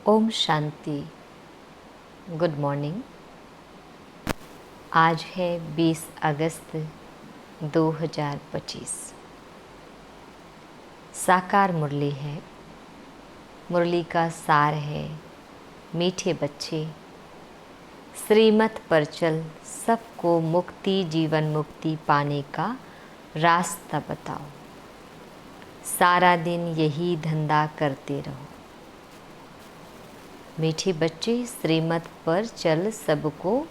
Om Shanti. Good morning. आज है 20 अगस्त 2025। साकार मुरली है। मुरली का सार है, मीठे बच्चे श्रीमत पर चल, सबको मुक्ति जीवन मुक्ति पाने का रास्ता बताओ। सारा दिन यही धंधा करते रहो। मीठे बच्चे श्रीमत पर चल, सबको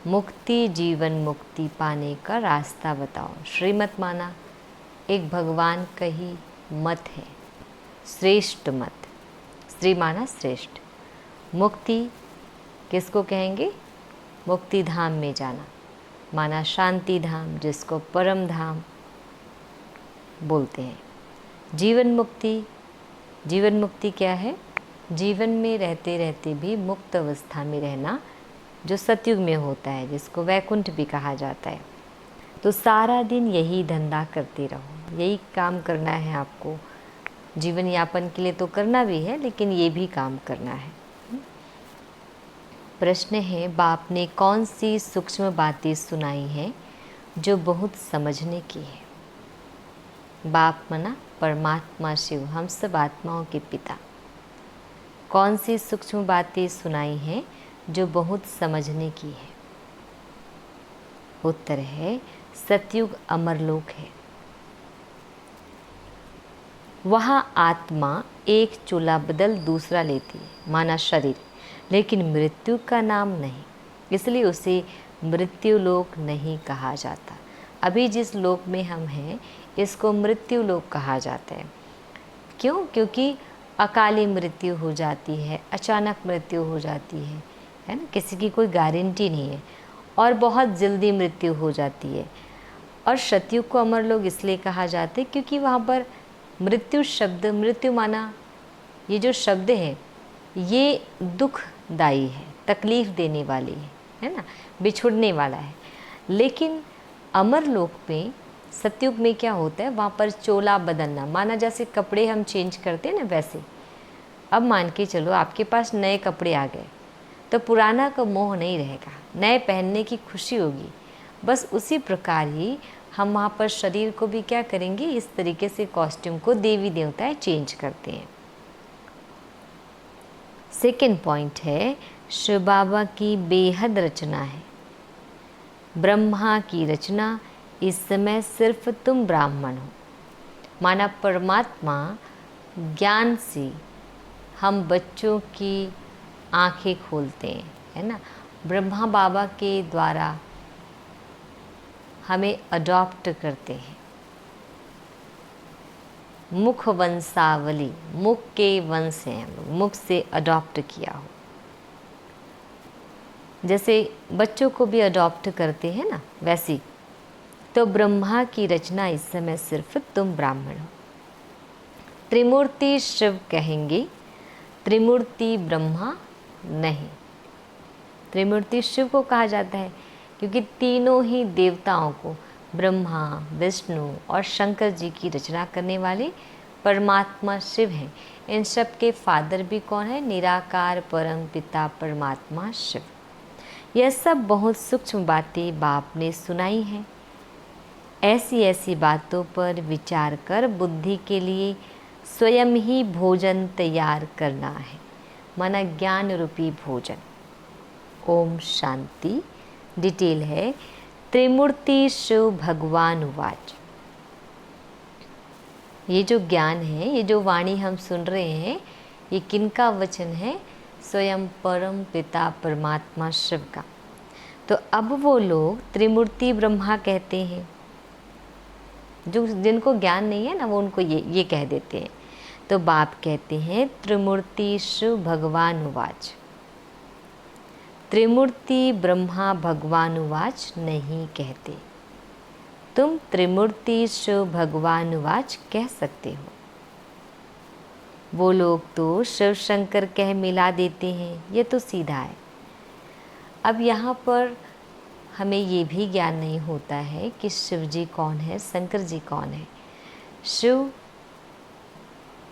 मुक्ति जीवन मुक्ति पाने का रास्ता बताओ। श्रीमत माना एक भगवान का ही मत है, श्रेष्ठ मत। श्री माना श्रेष्ठ। मुक्ति किसको कहेंगे? मुक्ति धाम में जाना माना शांति धाम, जिसको परम धाम बोलते हैं। जीवन मुक्ति, जीवन मुक्ति क्या है? जीवन में रहते रहते भी मुक्त अवस्था में रहना, जो सतयुग में होता है, जिसको वैकुंठ भी कहा जाता है। तो सारा दिन यही धंधा करते रहो, यही काम करना है आपको। जीवन यापन के लिए तो करना भी है, लेकिन ये भी काम करना है। प्रश्न है, बाप ने कौन सी सूक्ष्म बातें सुनाई हैं जो बहुत समझने की है? बाप मना परमात्मा शिव, हम सब आत्माओं के पिता। कौन सी सूक्ष्म बातें सुनाई हैं जो बहुत समझने की है? उत्तर है, सतयुग अमरलोक है। वहाँ आत्मा एक चूल्हा बदल दूसरा लेती है, माना शरीर, लेकिन मृत्यु का नाम नहीं। इसलिए उसे मृत्यु लोक नहीं कहा जाता। अभी जिस लोक में हम हैं, इसको मृत्यु लोक कहा जाता है। क्यों? क्योंकि अकाली मृत्यु हो जाती है, अचानक मृत्यु हो जाती है ना, किसी की कोई गारंटी नहीं है, और बहुत जल्दी मृत्यु हो जाती है। और सतयुग को अमर लोग इसलिए कहा जाते हैं क्योंकि वहाँ पर मृत्यु शब्द, मृत्यु माना ये जो शब्द है, ये दुखदायी है, तकलीफ़ देने वाली है ना, बिछुड़ने वाला है। लेकिन अमर लोक में, सतयुग में क्या होता है, वहाँ पर चोला बदलना, माना जैसे कपड़े हम चेंज करते हैं ना, वैसे। अब मान के चलो आपके पास नए कपड़े आ गए, तो पुराना का मोह नहीं रहेगा, नए पहनने की खुशी होगी। बस उसी प्रकार ही हम वहाँ पर शरीर को भी क्या करेंगे, इस तरीके से कॉस्ट्यूम को देवी देवताएं चेंज करते हैं। सेकेंड पॉइंट है, शिव बाबा की बेहद रचना है, ब्रह्मा की रचना। इस समय सिर्फ तुम ब्राह्मण हो। माना परमात्मा ज्ञान से हम बच्चों की आंखें खोलते हैं, है ना। ब्रह्मा बाबा के द्वारा हमें अडॉप्ट करते हैं। मुख वंशावली, मुख के वंश हैं हम लोग, मुख से अडॉप्ट किया हो। जैसे बच्चों को भी अडॉप्ट करते हैं ना, वैसी। तो ब्रह्मा की रचना इस समय सिर्फ तुम ब्राह्मण हो। त्रिमूर्ति शिव कहेंगे, त्रिमूर्ति ब्रह्मा नहीं। त्रिमूर्ति शिव को कहा जाता है क्योंकि तीनों ही देवताओं को, ब्रह्मा, विष्णु और शंकर जी की रचना करने वाले परमात्मा शिव हैं। इन सब के फादर भी कौन है? निराकार परम पिता परमात्मा शिव। यह सब बहुत सूक्ष्म बातें बाप ने सुनाई हैं। ऐसी ऐसी बातों पर विचार कर बुद्धि के लिए स्वयं ही भोजन तैयार करना है, माना ज्ञान रूपी भोजन। ओम शांति। डिटेल है, त्रिमूर्ति शिव भगवान उवाच। ये जो ज्ञान है, ये जो वाणी हम सुन रहे हैं, ये किनका वचन है? स्वयं परम पिता परमात्मा शिव का। तो अब वो लोग त्रिमूर्ति ब्रह्मा कहते हैं, जो जिनको ज्ञान नहीं है ना, वो उनको ये कह देते हैं। तो बाप कहते हैं, त्रिमूर्ति शिव भगवान उवाच। त्रिमूर्ति ब्रह्मा भगवान उवाच नहीं कहते। तुम त्रिमूर्ति शिव भगवान उवाच कह सकते हो। वो लोग तो शिव शंकर कह मिला देते हैं, ये तो सीधा है। अब यहाँ पर हमें ये भी ज्ञान नहीं होता है कि शिव जी कौन है, शंकर जी कौन है। शिव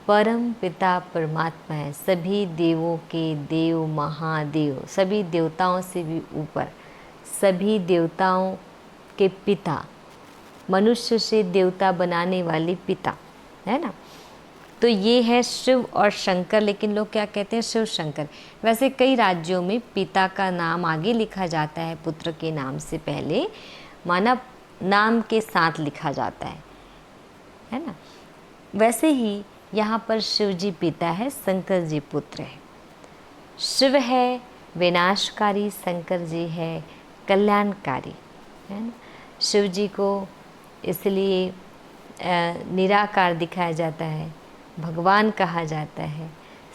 परम पिता परमात्मा है, सभी देवों के देव, महादेव, सभी देवताओं से भी ऊपर, सभी देवताओं के पिता, मनुष्य से देवता बनाने वाले पिता, है ना। तो ये है शिव और शंकर, लेकिन लोग क्या कहते हैं, शिव शंकर। वैसे कई राज्यों में पिता का नाम आगे लिखा जाता है पुत्र के नाम से पहले, माना नाम के साथ लिखा जाता है ना। वैसे ही यहाँ पर शिव जी पिता है, शंकर जी पुत्र है। शिव है विनाशकारी, शंकर जी है कल्याणकारी, है ना। शिव जी को इसलिए निराकार दिखाया जाता है, भगवान कहा जाता है।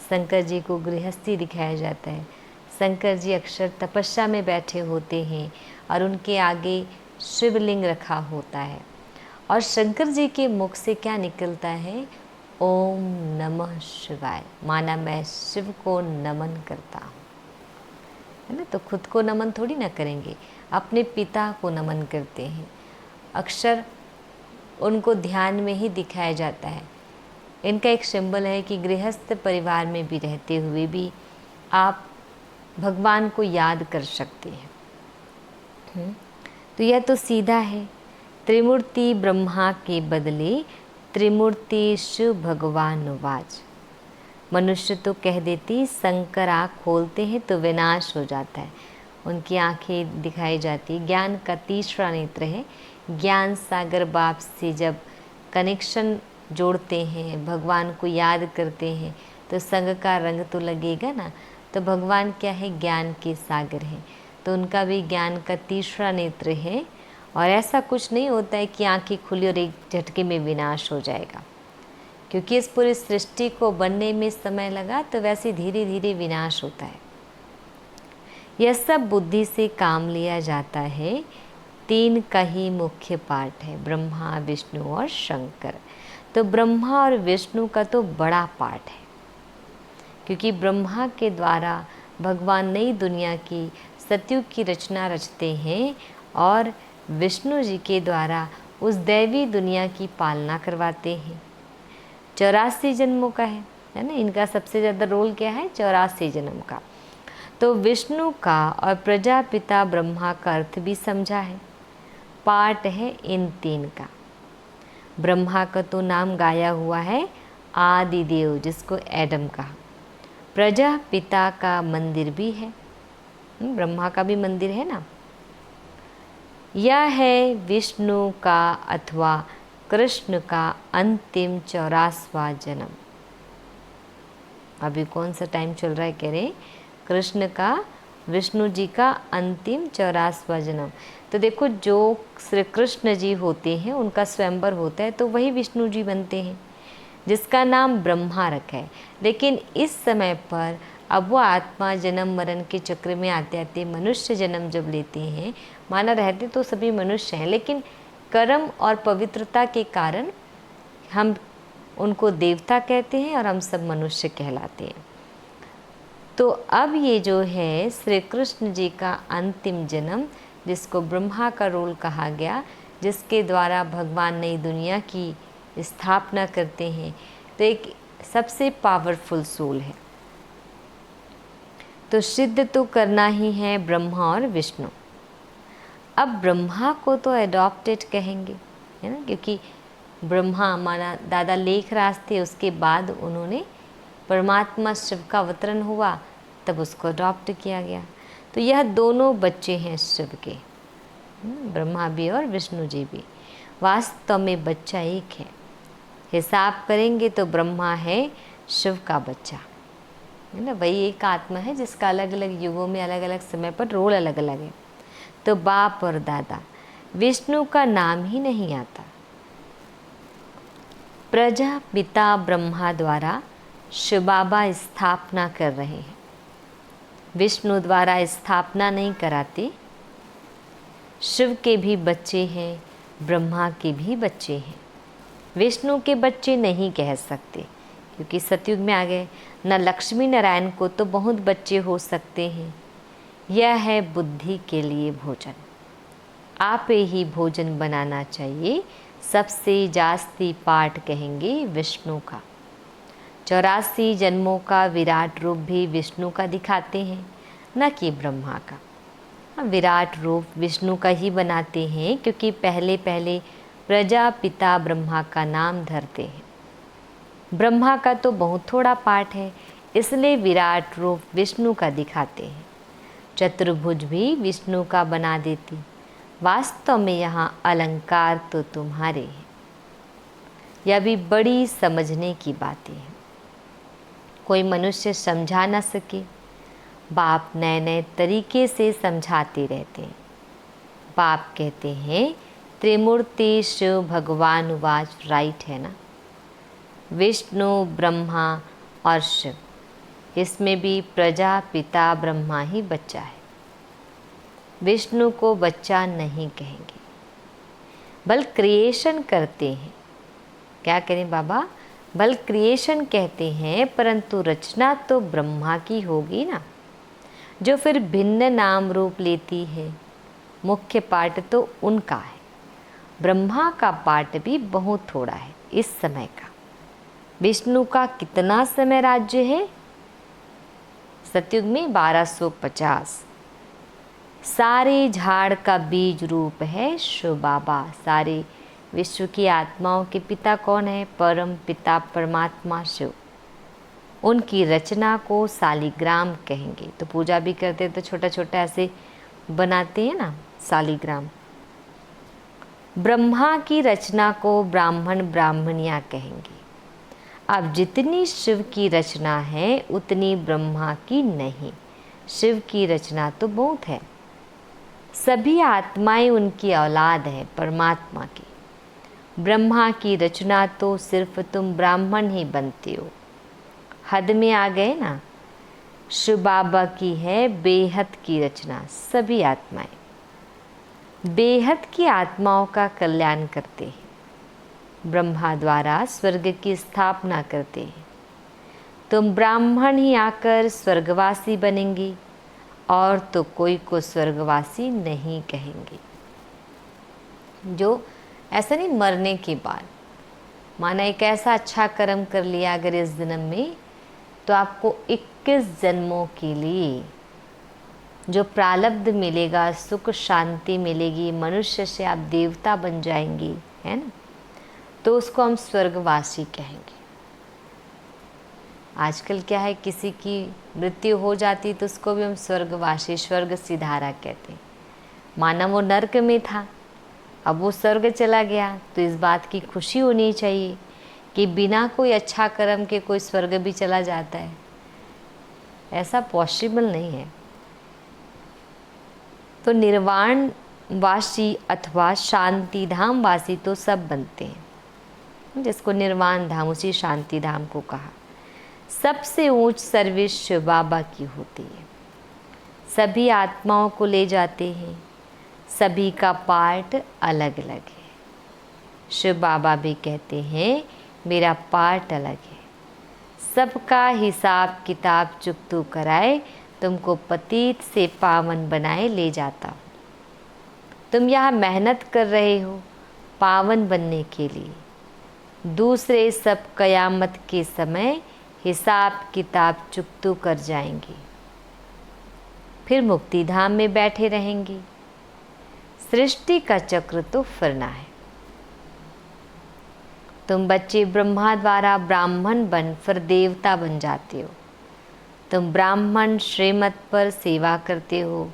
शंकर जी को गृहस्थी दिखाया जाता है। शंकर जी अक्सर तपस्या में बैठे होते हैं और उनके आगे शिवलिंग रखा होता है, और शंकर जी के मुख से क्या निकलता है, ओम नमः शिवाय, माना मैं शिव को नमन करता हूँ, है ना। तो खुद को नमन थोड़ी ना करेंगे, अपने पिता को नमन करते हैं। अक्सर उनको ध्यान में ही दिखाया जाता है। इनका एक सिंबल है कि गृहस्थ परिवार में भी रहते हुए भी आप भगवान को याद कर सकते हैं। तो यह तो सीधा है। त्रिमूर्ति ब्रह्मा के बदले त्रिमूर्ति शिव भगवान वाज। मनुष्य तो कह देती शंकर आँख खोलते हैं तो विनाश हो जाता है, उनकी आंखें दिखाई जाती। ज्ञान का तीसरा नेत्र है। ज्ञान सागर बाप से जब कनेक्शन जोड़ते हैं, भगवान को याद करते हैं, तो संग का रंग तो लगेगा ना। तो भगवान क्या है, ज्ञान के सागर हैं, तो उनका भी ज्ञान का तीसरा नेत्र है। और ऐसा कुछ नहीं होता है कि आंखें खुली और एक झटके में विनाश हो जाएगा, क्योंकि इस पूरी सृष्टि को बनने में समय लगा, तो वैसे धीरे धीरे विनाश होता है। यह सब बुद्धि से काम लिया जाता है। तीन का ही मुख्य पार्ट है, ब्रह्मा विष्णु और शंकर। तो ब्रह्मा और विष्णु का तो बड़ा पार्ट है, क्योंकि ब्रह्मा के द्वारा भगवान नई दुनिया की सतयुग की रचना रचते हैं, और विष्णु जी के द्वारा उस दैवी दुनिया की पालना करवाते हैं। 84 जन्मों का है ना। इनका सबसे ज़्यादा रोल क्या है, 84 जन्म का। तो विष्णु का और प्रजापिता ब्रह्मा का अर्थ भी समझा है। पार्ट है इन तीन का। ब्रह्मा का तो नाम गाया हुआ है आदिदेव, जिसको एडम कहा। प्रजापिता का मंदिर भी है, ब्रह्मा का भी मंदिर है ना। यह है विष्णु का अथवा कृष्ण का अंतिम 84वां जन्म। अभी कौन सा टाइम चल रहा है, कह रहे कृष्ण का, विष्णु जी का अंतिम 84वां जन्म। तो देखो, जो श्री कृष्ण जी होते हैं उनका स्वयंवर होता है, तो वही विष्णु जी बनते हैं, जिसका नाम ब्रह्मा रखा है। लेकिन इस समय पर अब वो आत्मा जन्म मरण के चक्र में आते आते मनुष्य जन्म जब लेते हैं, माना रहते तो सभी मनुष्य हैं, लेकिन कर्म और पवित्रता के कारण हम उनको देवता कहते हैं और हम सब मनुष्य कहलाते हैं। तो अब ये जो है श्री कृष्ण जी का अंतिम जन्म, जिसको ब्रह्मा का रोल कहा गया, जिसके द्वारा भगवान नई दुनिया की स्थापना करते हैं, तो एक सबसे पावरफुल सोल है। तो सिद्ध तो करना ही है ब्रह्मा और विष्णु। अब ब्रह्मा को तो एडॉप्टेड कहेंगे, है ना, क्योंकि ब्रह्मा माना दादा लेखराज थे, उसके बाद उन्होंने परमात्मा शिव का अवतरण हुआ, तब उसको अडॉप्ट किया गया। तो यह दोनों बच्चे हैं शिव के, ब्रह्मा भी और विष्णु जी भी। वास्तव में बच्चा एक है। हिसाब करेंगे तो ब्रह्मा है शिव का बच्चा, है ना। वही एक आत्मा है जिसका अलग अलग युगों में अलग अलग समय पर रोल अलग अलग है। तो बाप और दादा, विष्णु का नाम ही नहीं आता। प्रजापिता ब्रह्मा द्वारा शिव बाबा स्थापना कर रहे हैं, विष्णु द्वारा स्थापना नहीं कराते। शिव के भी बच्चे हैं, ब्रह्मा के भी बच्चे हैं। विष्णु के बच्चे नहीं कह सकते, क्योंकि सतयुग में आ गए। न लक्ष्मी नारायण को तो बहुत बच्चे हो सकते हैं। यह है बुद्धि के लिए भोजन। आप ही भोजन बनाना चाहिए। सबसे जास्ती पार्ट कहेंगे विष्णु का। 84 जन्मों का विराट रूप भी विष्णु का दिखाते हैं, न कि ब्रह्मा का। विराट रूप विष्णु का ही बनाते हैं क्योंकि पहले पहले प्रजापिता ब्रह्मा का नाम धरते हैं। ब्रह्मा का तो बहुत थोड़ा पार्ट है, इसलिए विराट रूप विष्णु का दिखाते हैं। चतुर्भुज भी विष्णु का बना देती। वास्तव में यहाँ अलंकार तो तुम्हारे हैं। यह भी बड़ी समझने की बातें हैं। कोई मनुष्य समझा न सके, बाप नए नए तरीके से समझाते रहते हैं। बाप कहते हैं त्रिमूर्ति शिव भगवान उवाच, राइट है ना। विष्णु ब्रह्मा और शिव, इसमें भी प्रजापिता ब्रह्मा ही बच्चा है। विष्णु को बच्चा नहीं कहेंगे, बल क्रिएशन करते हैं। क्या करें बाबा, बल क्रिएशन कहते हैं, परंतु रचना तो ब्रह्मा की होगी ना, जो फिर भिन्न नाम रूप लेती है। मुख्य पार्ट तो उनका है। ब्रह्मा का पार्ट भी बहुत थोड़ा है इस समय का। विष्णु का कितना समय राज्य है? सतयुग में 1250। सारे झाड़ का बीज रूप है शिव बाबा। सारे विश्व की आत्माओं के पिता कौन है? परम पिता परमात्मा शिव। उनकी रचना को शालिग्राम कहेंगे। तो पूजा भी करते तो छोटा छोटा ऐसे बनाते हैं ना, शालिग्राम। ब्रह्मा की रचना को ब्राह्मण ब्राह्मणियाँ कहेंगे। अब जितनी शिव की रचना है उतनी ब्रह्मा की नहीं। शिव की रचना तो बहुत है। सभी आत्माएं उनकी औलाद है परमात्मा की। ब्रह्मा की रचना तो सिर्फ तुम ब्राह्मण ही बनते हो। हद में आ गए ना। शिव बाबा की है बेहद की रचना। सभी आत्माएं बेहद की आत्माओं का कल्याण करते हैं। ब्रह्मा द्वारा स्वर्ग की स्थापना करते हैं। तुम ब्राह्मण ही आकर स्वर्गवासी बनेंगे और तो कोई को स्वर्गवासी नहीं कहेंगे। जो ऐसा नहीं, मरने के बाद माना एक ऐसा अच्छा कर्म कर लिया अगर इस जन्म में, तो आपको 21 जन्मों के लिए जो प्रारब्ध मिलेगा, सुख शांति मिलेगी, मनुष्य से आप देवता बन जाएंगी, है ना, तो उसको हम स्वर्गवासी कहेंगे। आजकल क्या है, किसी की मृत्यु हो जाती तो उसको भी हम स्वर्गवासी, स्वर्ग सिधारा कहते हैं। माना वो नरक में था, अब वो स्वर्ग चला गया, तो इस बात की खुशी होनी चाहिए कि बिना कोई अच्छा कर्म के कोई स्वर्ग भी चला जाता है। ऐसा पॉसिबल नहीं है। तो निर्वाण वासी अथवा शांति धाम वासी तो सब बनते हैं, जिसको निर्वाण धाम, उसी शांति धाम को कहा। सबसे ऊंच सर्विस शिव बाबा की होती है। सभी आत्माओं को ले जाते हैं। सभी का पार्ट अलग अलग है। शिव बाबा भी कहते हैं मेरा पार्ट अलग है। सबका हिसाब किताब चुकतू कराए, तुमको पतित से पावन बनाए ले जाता हूँ। तुम यहाँ मेहनत कर रहे हो पावन बनने के लिए। दूसरे सब कयामत के समय हिसाब किताब चुकतू कर जाएंगे, फिर मुक्ति धाम में बैठे रहेंगे। सृष्टि का चक्र तो फिरना है। तुम बच्चे ब्रह्मा द्वारा ब्राह्मण बन फिर देवता बन जाते हो। तुम ब्राह्मण श्रीमत पर सेवा करते हो,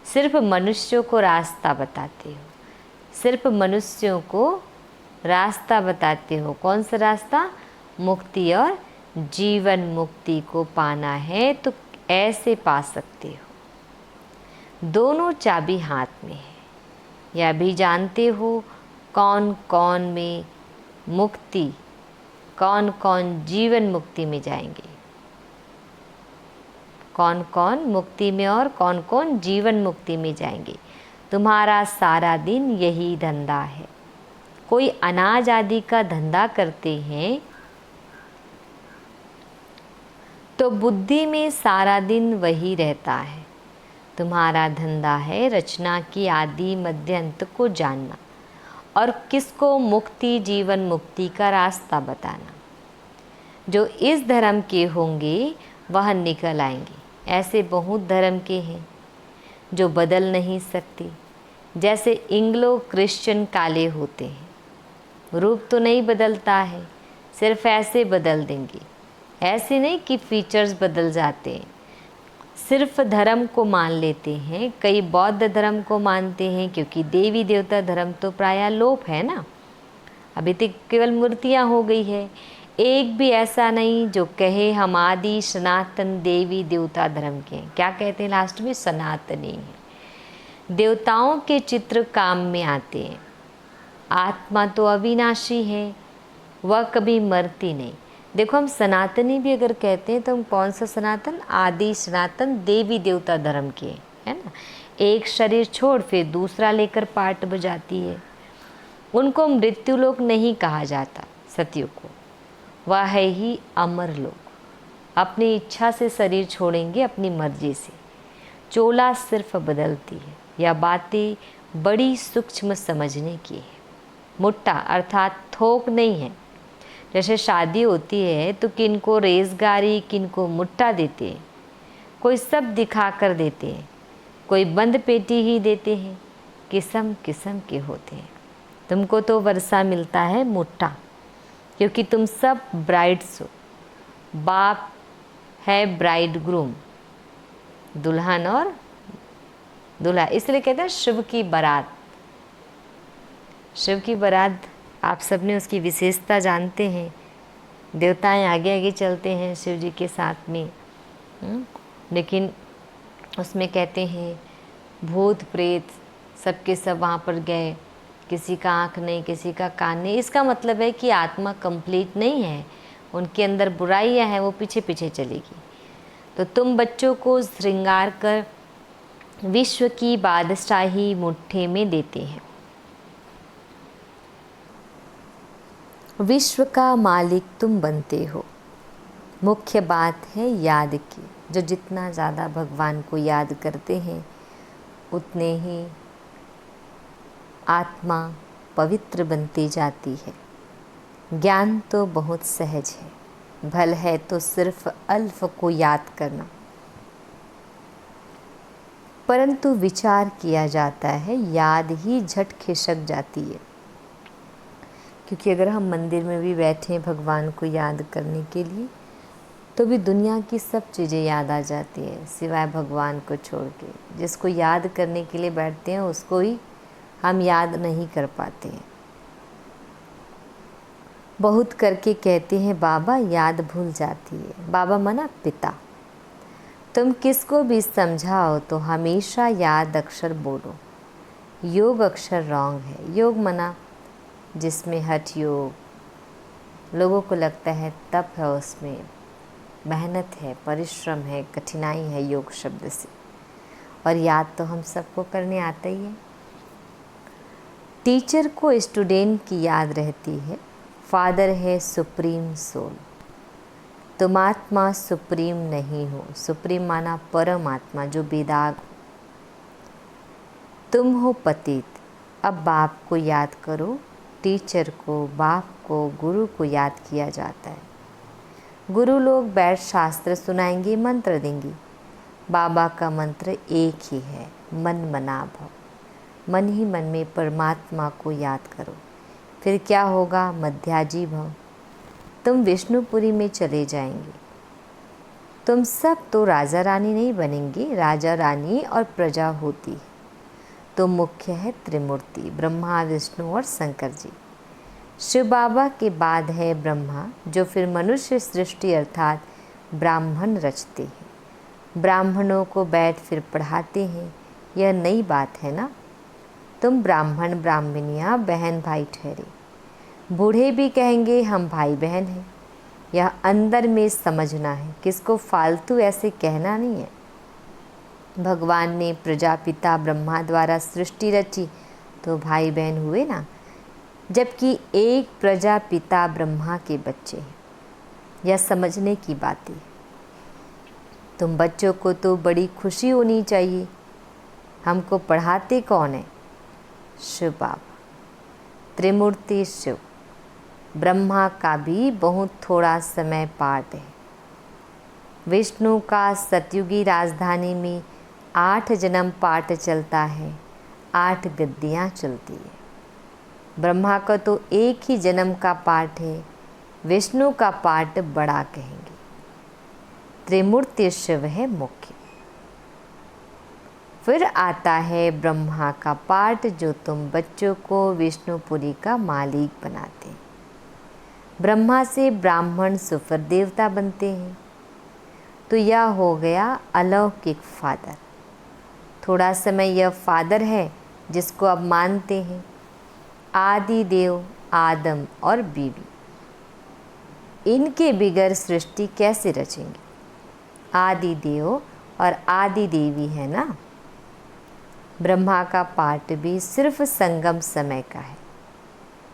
सिर्फ मनुष्यों को रास्ता बताते हो। सिर्फ मनुष्यों को रास्ता बताते हो। कौन सा रास्ता? मुक्ति और जीवन मुक्ति को पाना है तो ऐसे पा सकते हो। दोनों चाबी हाथ में है। यह भी जानते हो कौन कौन में मुक्ति, कौन कौन जीवन मुक्ति में जाएंगे। कौन कौन मुक्ति में और कौन कौन जीवन मुक्ति में जाएंगे। तुम्हारा सारा दिन यही धंधा है। कोई अनाज आदि का धंधा करते हैं तो बुद्धि में सारा दिन वही रहता है। तुम्हारा धंधा है रचना की आदि मध्य अंत को जानना और किसको मुक्ति जीवन मुक्ति का रास्ता बताना। जो इस धर्म के होंगे वह निकल आएंगे। ऐसे बहुत धर्म के हैं जो बदल नहीं सकते, जैसे इंग्लो क्रिश्चियन काले होते हैं। रूप तो नहीं बदलता है, सिर्फ ऐसे बदल देंगे। ऐसे नहीं कि फीचर्स बदल जाते हैं, सिर्फ धर्म को मान लेते हैं। कई बौद्ध धर्म को मानते हैं क्योंकि देवी देवता धर्म तो प्रायः लोप है ना, अभी तक केवल मूर्तियाँ हो गई है। एक भी ऐसा नहीं जो कहे हम आदि सनातन देवी देवता धर्म के हैं। क्या कहते हैं लास्ट में? सनातनी है। देवताओं के चित्र काम में आते हैं। आत्मा तो अविनाशी है, वह कभी मरती नहीं। देखो, हम सनातनी भी अगर कहते हैं तो हम कौन सा सनातन? आदि सनातन देवी देवता धर्म के, है ना। एक शरीर छोड़ फिर दूसरा लेकर पार्ट बजाती है। उनको मृत्यु लोक नहीं कहा जाता, सतियों को। वह है ही अमर लोक। अपनी इच्छा से शरीर छोड़ेंगे, अपनी मर्जी से। चोला सिर्फ बदलती है। यह बातें बड़ी सूक्ष्म समझने की है। मुट्टा अर्थात थोक नहीं है। जैसे शादी होती है तो किनको रेज़गारी, किनको मुट्टा देते हैं। कोई सब दिखा कर देते हैं, कोई बंद पेटी ही देते हैं। किस्म किस्म के होते हैं। तुमको तो वर्षा मिलता है मुट्टा, क्योंकि तुम सब ब्राइड्स हो। बाप है ब्राइड ग्रूम, दुल्हन और दूल्हा, इसलिए कहते हैं शिव की बारात। शिव की बारात आप सबने उसकी विशेषता जानते हैं। देवताएं आगे आगे चलते हैं शिव जी के साथ में, लेकिन उसमें कहते हैं भूत प्रेत सबके सब वहाँ पर गए। किसी का आँख नहीं, किसी का कान नहीं। इसका मतलब है कि आत्मा कंप्लीट नहीं है, उनके अंदर बुराइयाँ हैं, वो पीछे पीछे चलेगी। तो तुम बच्चों को श्रृंगार कर विश्व की बादशाही मुट्ठी में देते हैं। विश्व का मालिक तुम बनते हो। मुख्य बात है याद की। जो जितना ज़्यादा भगवान को याद करते हैं उतने ही आत्मा पवित्र बनती जाती है। ज्ञान तो बहुत सहज है, भल है तो सिर्फ अल्फ को याद करना। परंतु विचार किया जाता है, याद ही झट खिसक जाती है। क्योंकि अगर हम मंदिर में भी बैठे हैं भगवान को याद करने के लिए, तो भी दुनिया की सब चीज़ें याद आ जाती है सिवाय भगवान को छोड़ के। जिसको याद करने के लिए बैठते हैं उसको ही हम याद नहीं कर पाते हैं। बहुत करके कहते हैं बाबा याद भूल जाती है। बाबा मना पिता। तुम किसको भी समझाओ तो हमेशा याद अक्षर बोलो। योग अक्षर रॉन्ग है। योग मना जिसमें हठ योग। लोगों को लगता है तप है, उसमें मेहनत है, परिश्रम है, कठिनाई है योग शब्द से। और याद तो हम सबको करने आता ही है। टीचर को स्टूडेंट की याद रहती है। फादर है सुप्रीम सोल। तुम आत्मा सुप्रीम नहीं हो। सुप्रीम माना परमात्मा जो बेदाग हो। तुम हो पतित। अब बाप को याद करो। टीचर को, बाप को, गुरु को याद किया जाता है। गुरु लोग बैठ शास्त्र सुनाएंगे, मंत्र देंगे। बाबा का मंत्र एक ही है, मन मना भव। मन ही मन में परमात्मा को याद करो। फिर क्या होगा? मध्याजी भव। तुम विष्णुपुरी में चले जाएंगे। तुम सब तो राजा रानी नहीं बनेंगे। राजा रानी और प्रजा होती है। तो मुख्य है त्रिमूर्ति, ब्रह्मा, विष्णु और शंकर जी। शिव बाबा के बाद है ब्रह्मा, जो फिर मनुष्य सृष्टि अर्थात ब्राह्मण रचते हैं। ब्राह्मणों को बैठ फिर पढ़ाते हैं। यह नई बात है ना। तुम ब्राह्मण ब्राह्मणियाँ बहन भाई ठहरे। बूढ़े भी कहेंगे हम भाई बहन हैं। यह अंदर में समझना है, किसको फालतू ऐसे कहना नहीं है। भगवान ने प्रजापिता ब्रह्मा द्वारा सृष्टि रची तो भाई बहन हुए ना, जबकि एक प्रजापिता ब्रह्मा के बच्चे हैं। यह समझने की बात है। तुम बच्चों को तो बड़ी खुशी होनी चाहिए। हमको पढ़ाते कौन है? शिव बाबा। त्रिमूर्ति शिव, ब्रह्मा का भी बहुत थोड़ा समय पाठ है। विष्णु का सतयुगी राजधानी में 8 जन्म पाठ चलता है, 8 गद्दियाँ चलती है। ब्रह्मा का तो एक ही जन्म का पाठ है, विष्णु का पाठ बड़ा कहेंगे। त्रिमूर्ति शिव है मुख्य। फिर आता है ब्रह्मा का पाठ, जो तुम बच्चों को विष्णुपुरी का मालिक बनाते हैं। ब्रह्मा से ब्राह्मण सुपर देवता बनते हैं, तो यह हो गया अलौकिक फादर। थोड़ा समय यह फादर है जिसको अब मानते हैं। आदि देव आदम और बीवी, इनके बिगैर सृष्टि कैसे रचेंगे। आदि देव और आदि देवी है ना। ब्रह्मा का पाठ भी सिर्फ संगम समय का है।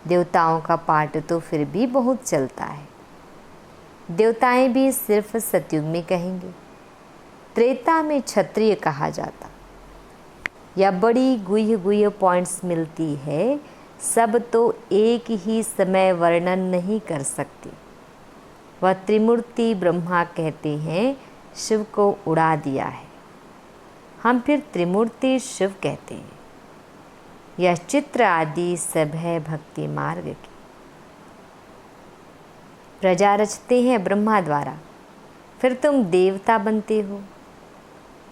देवताओं का पाठ तो फिर भी बहुत चलता है। देवताएं भी सिर्फ सतयुग में कहेंगे। त्रेता में क्षत्रिय कहा जाता। या बड़ी गुह्य गुह्य पॉइंट्स मिलती है, सब तो एक ही समय वर्णन नहीं कर सकती। वह त्रिमूर्ति ब्रह्मा कहते हैं, शिव को उड़ा दिया है। हम फिर त्रिमूर्ति शिव कहते हैं। यह चित्र आदि सब है भक्ति मार्ग की। प्रजा रचते हैं ब्रह्मा द्वारा, फिर तुम देवता बनते हो।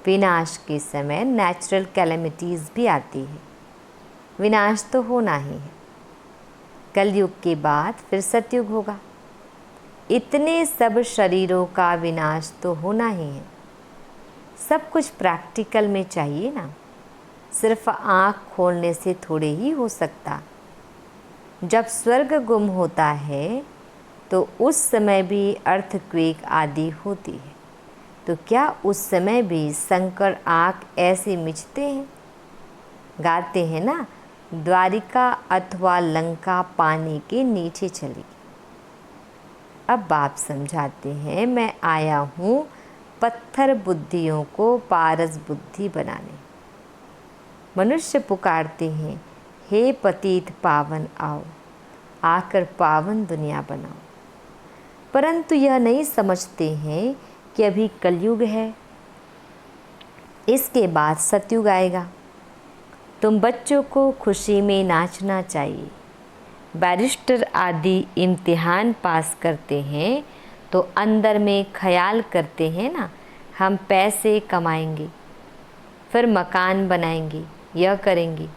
विनाश के समय नेचुरल कैलेमिटीज़ भी आती है। विनाश तो होना ही है। कलयुग के बाद फिर सतयुग होगा। इतने सब शरीरों का विनाश तो होना ही है। सब कुछ प्रैक्टिकल में चाहिए ना। सिर्फ आँख खोलने से थोड़े ही हो सकता। जब स्वर्ग गुम होता है तो उस समय भी अर्थक्वेक आदि होती है, तो क्या उस समय भी शंकर आँख ऐसे मिचते हैं। गाते हैं ना, द्वारिका अथवा लंका पानी के नीचे चली। अब बाप समझाते हैं, मैं आया हूँ पत्थर बुद्धियों को पारस बुद्धि बनाने। मनुष्य पुकारते हैं, हे पतित पावन आओ, आकर पावन दुनिया बनाओ। परंतु यह नहीं समझते हैं कि अभी कलयुग है, इसके बाद सतयुग आएगा। तुम बच्चों को खुशी में नाचना चाहिए। बैरिस्टर आदि इम्तिहान पास करते हैं तो अंदर में ख्याल करते हैं ना, हम पैसे कमाएंगे, फिर मकान बनाएंगे, यह करेंगे।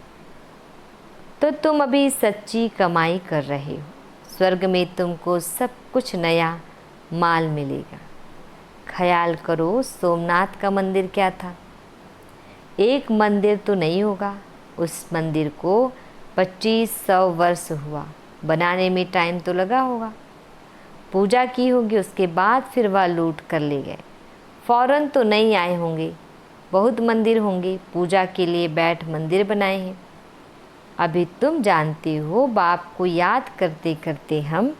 तो तुम अभी सच्ची कमाई कर रहे हो। स्वर्ग में तुमको सब कुछ नया माल मिलेगा। ख्याल करो, सोमनाथ का मंदिर क्या था। एक मंदिर तो नहीं होगा, उस मंदिर को 2500 वर्ष हुआ बनाने में। टाइम तो लगा होगा। पूजा की होगी, उसके बाद फिर वह लूट कर ले गए। फौरन तो नहीं आए होंगे। बहुत मंदिर होंगे, पूजा के लिए बैठ मंदिर बनाए हैं। अभी तुम जानते हो, बाप को याद करते करते हम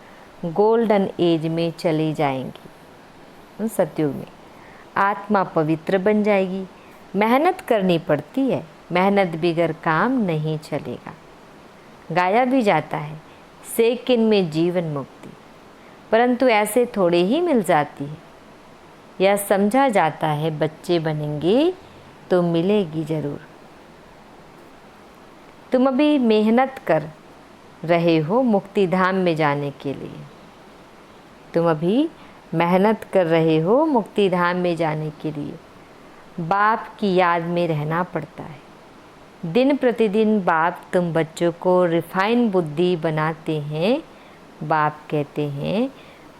गोल्डन एज में चले जाएंगे। सतयुग में आत्मा पवित्र बन जाएगी। मेहनत करनी पड़ती है, मेहनत बिगर काम नहीं चलेगा। गाया भी जाता है, सेकंड में जीवन मुक्ति, परंतु ऐसे थोड़े ही मिल जाती है। यह समझा जाता है बच्चे बनेंगे तो मिलेगी ज़रूर। तुम अभी मेहनत कर रहे हो मुक्ति धाम में जाने के लिए। तुम अभी मेहनत कर रहे हो मुक्ति धाम में जाने के लिए। बाप की याद में रहना पड़ता है। दिन प्रतिदिन बाप तुम बच्चों को रिफाइन बुद्धि बनाते हैं। बाप कहते हैं,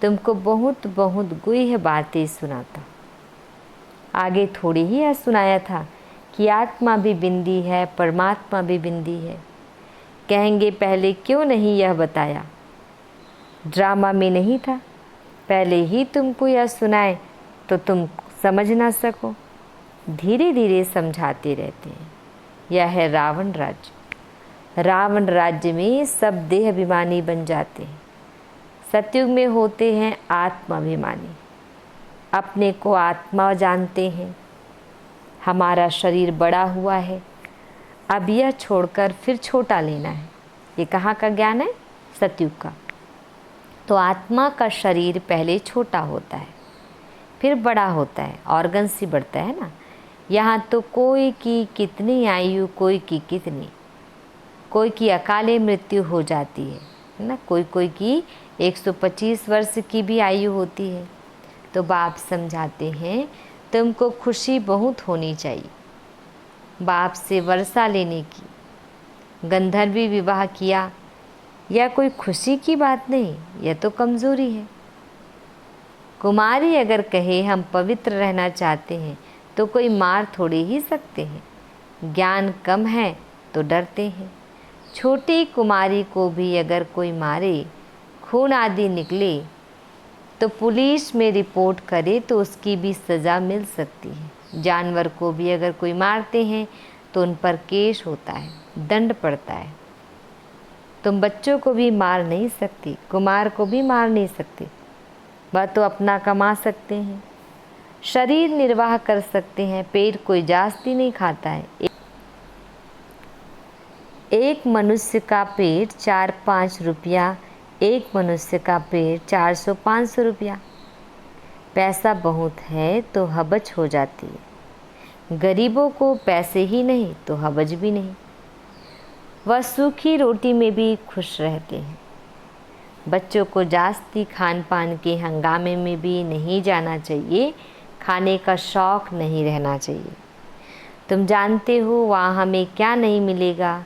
तुमको बहुत बहुत गुह्य बातें सुनाता। आगे थोड़ी ही यह सुनाया था कि आत्मा भी बिंदी है, परमात्मा भी बिंदी है। कहेंगे पहले क्यों नहीं यह बताया, ड्रामा में नहीं था। पहले ही तुमको यह सुनाए तो तुम समझ ना सको। धीरे धीरे समझाते रहते हैं। यह है रावण राज्य। रावण राज्य में सब देह अभिमानी बन जाते हैं। सतयुग में होते हैं आत्माभिमानी। अपने को आत्मा जानते हैं। हमारा शरीर बड़ा हुआ है, अब यह छोड़कर फिर छोटा लेना है। ये कहाँ का ज्ञान है? सतयुग का। तो आत्मा का शरीर पहले छोटा होता है, फिर बड़ा होता है, ऑर्गन्स ही बढ़ता है ना। यहाँ तो कोई की कितनी आयु, कोई की कितनी, कोई की अकाले मृत्यु हो जाती है ना, कोई कोई की 125 वर्ष की भी आयु होती है। तो बाप समझाते हैं तुमको खुशी बहुत होनी चाहिए बाप से वर्षा लेने की। गंधर्वी विवाह किया, यह कोई खुशी की बात नहीं, यह तो कमज़ोरी है। कुमारी अगर कहे हम पवित्र रहना चाहते हैं तो कोई मार थोड़ी ही सकते हैं। ज्ञान कम है तो डरते हैं। छोटी कुमारी को भी अगर कोई मारे, खून आदि निकले, तो पुलिस में रिपोर्ट करे तो उसकी भी सज़ा मिल सकती है। जानवर को भी अगर कोई मारते हैं तो उन पर केस होता है, दंड पड़ता है। तुम बच्चों को भी मार नहीं सकती, कुमार को भी मार नहीं सकती, वह तो अपना कमा सकते हैं, शरीर निर्वाह कर सकते हैं, पेट कोई जास्ती नहीं खाता है। एक मनुष्य का पेट 4-5 रुपया, एक मनुष्य का पेट 400-500 रुपया। पैसा बहुत है तो हबच हो जाती है। गरीबों को पैसे ही नहीं तो हबज भी नहीं। वह सूखी रोटी में भी खुश रहते हैं। बच्चों को जास्ती खान पान के हंगामे में भी नहीं जाना चाहिए, खाने का शौक़ नहीं रहना चाहिए। तुम जानते हो वहाँ हमें क्या नहीं मिलेगा?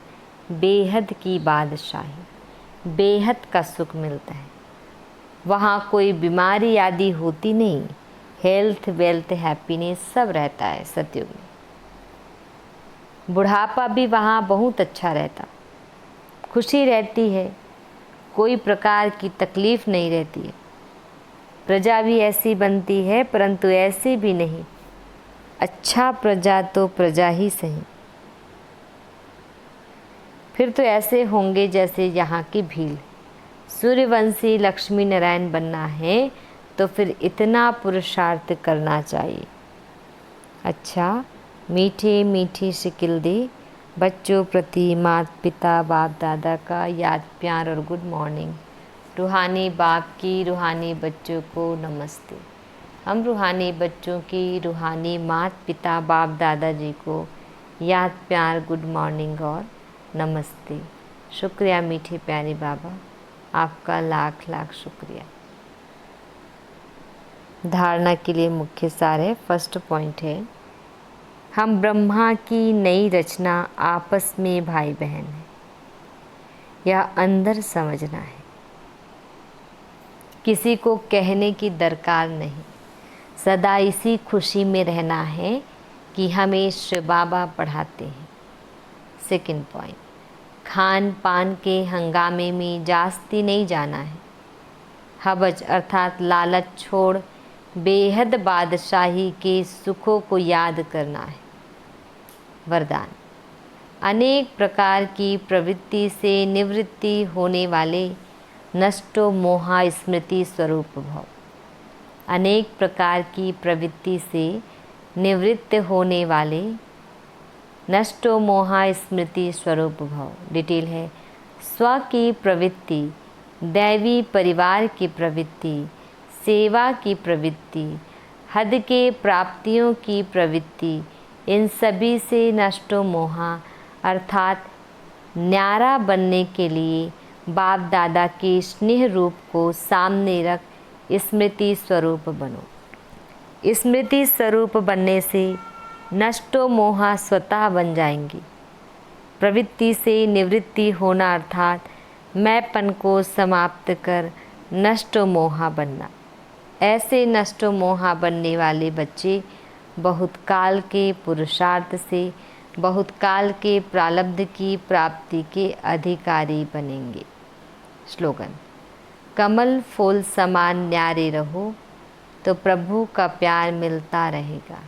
बेहद की बादशाही, बेहद का सुख मिलता है। वहाँ कोई बीमारी आदि होती नहीं, हेल्थ वेल्थ हैप्पीनेस सब रहता है सतयुग में। बुढ़ापा भी वहाँ बहुत अच्छा रहता, खुशी रहती है, कोई प्रकार की तकलीफ़ नहीं रहती है। प्रजा भी ऐसी बनती है, परंतु ऐसी भी नहीं, अच्छा प्रजा तो प्रजा ही सही। फिर तो ऐसे होंगे जैसे यहाँ की भील। सूर्यवंशी लक्ष्मी नारायण बनना है तो फिर इतना पुरुषार्थ करना चाहिए। अच्छा, मीठे मीठी शिकिल दे बच्चों प्रति माता पिता बाप दादा का याद प्यार और गुड मॉर्निंग। रूहानी बाप की रूहानी बच्चों को नमस्ते। हम रूहानी बच्चों की रूहानी माता पिता बाप दादा जी को याद प्यार गुड मॉर्निंग और नमस्ते। शुक्रिया मीठे प्यारे बाबा, आपका लाख लाख शुक्रिया। धारणा के लिए मुख्य सार है। फर्स्ट पॉइंट है, हम ब्रह्मा की नई रचना आपस में भाई बहन हैं। यह अंदर समझना है, किसी को कहने की दरकार नहीं। सदा इसी खुशी में रहना है कि हमें श्री बाबा पढ़ाते हैं। सेकंड पॉइंट, खान पान के हंगामे में जास्ती नहीं जाना है। हबज अर्थात लालच छोड़ बेहद बादशाही के सुखों को याद करना है। वरदान, अनेक प्रकार की प्रवृत्ति से निवृत्ति होने वाले नष्टो मोहा स्मृति स्वरूप भव। अनेक प्रकार की प्रवृत्ति से निवृत्त होने वाले नष्टो मोहा स्मृति स्वरूप भव। डिटेल है, स्व की प्रवृत्ति, दैवी परिवार की प्रवृत्ति, सेवा की प्रवृत्ति, हद के प्राप्तियों की प्रवृत्ति, इन सभी से नष्टो मोहा अर्थात न्यारा बनने के लिए बाप दादा के स्नेह रूप को सामने रख स्मृति स्वरूप बनो। स्मृति स्वरूप बनने से नष्टो मोहा स्वतः बन जाएंगी। प्रवृत्ति से निवृत्ति होना अर्थात मैंपन को समाप्त कर नष्टो मोहा बनना। ऐसे नष्टो मोहा बनने वाले बच्चे बहुत काल के पुरुषार्थ से बहुत काल के प्रारब्ध की प्राप्ति के अधिकारी बनेंगे। स्लोगन, कमल फूल समान न्यारे रहो तो प्रभु का प्यार मिलता रहेगा।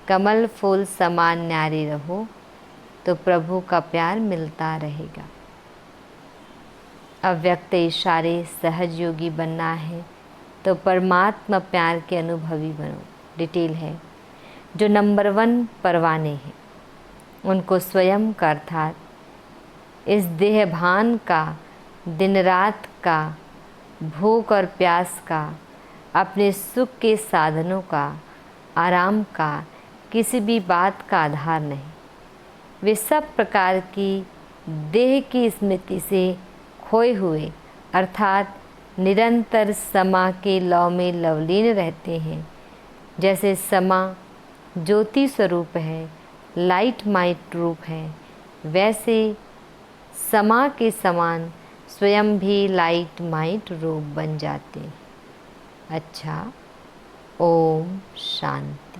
कमल फूल समान न्यारे रहो तो प्रभु का प्यार मिलता रहेगा। अव्यक्त इशारे सहज योगी बनना है तो परमात्मा प्यार के अनुभवी बनो। डिटेल है, जो नंबर 1 परवाने हैं उनको स्वयं का अर्थात इस देहभान का दिन रात का भूख और प्यास का, अपने सुख के साधनों का, आराम का, किसी भी बात का आधार नहीं। वे सब प्रकार की देह की स्मृति से खोए हुए अर्थात निरंतर समा के लौ में लवलीन रहते हैं। जैसे समा ज्योति स्वरूप है, लाइट माइट रूप है, वैसे समा के समान स्वयं भी लाइट माइट रूप बन जाते। अच्छा, ओम शांति।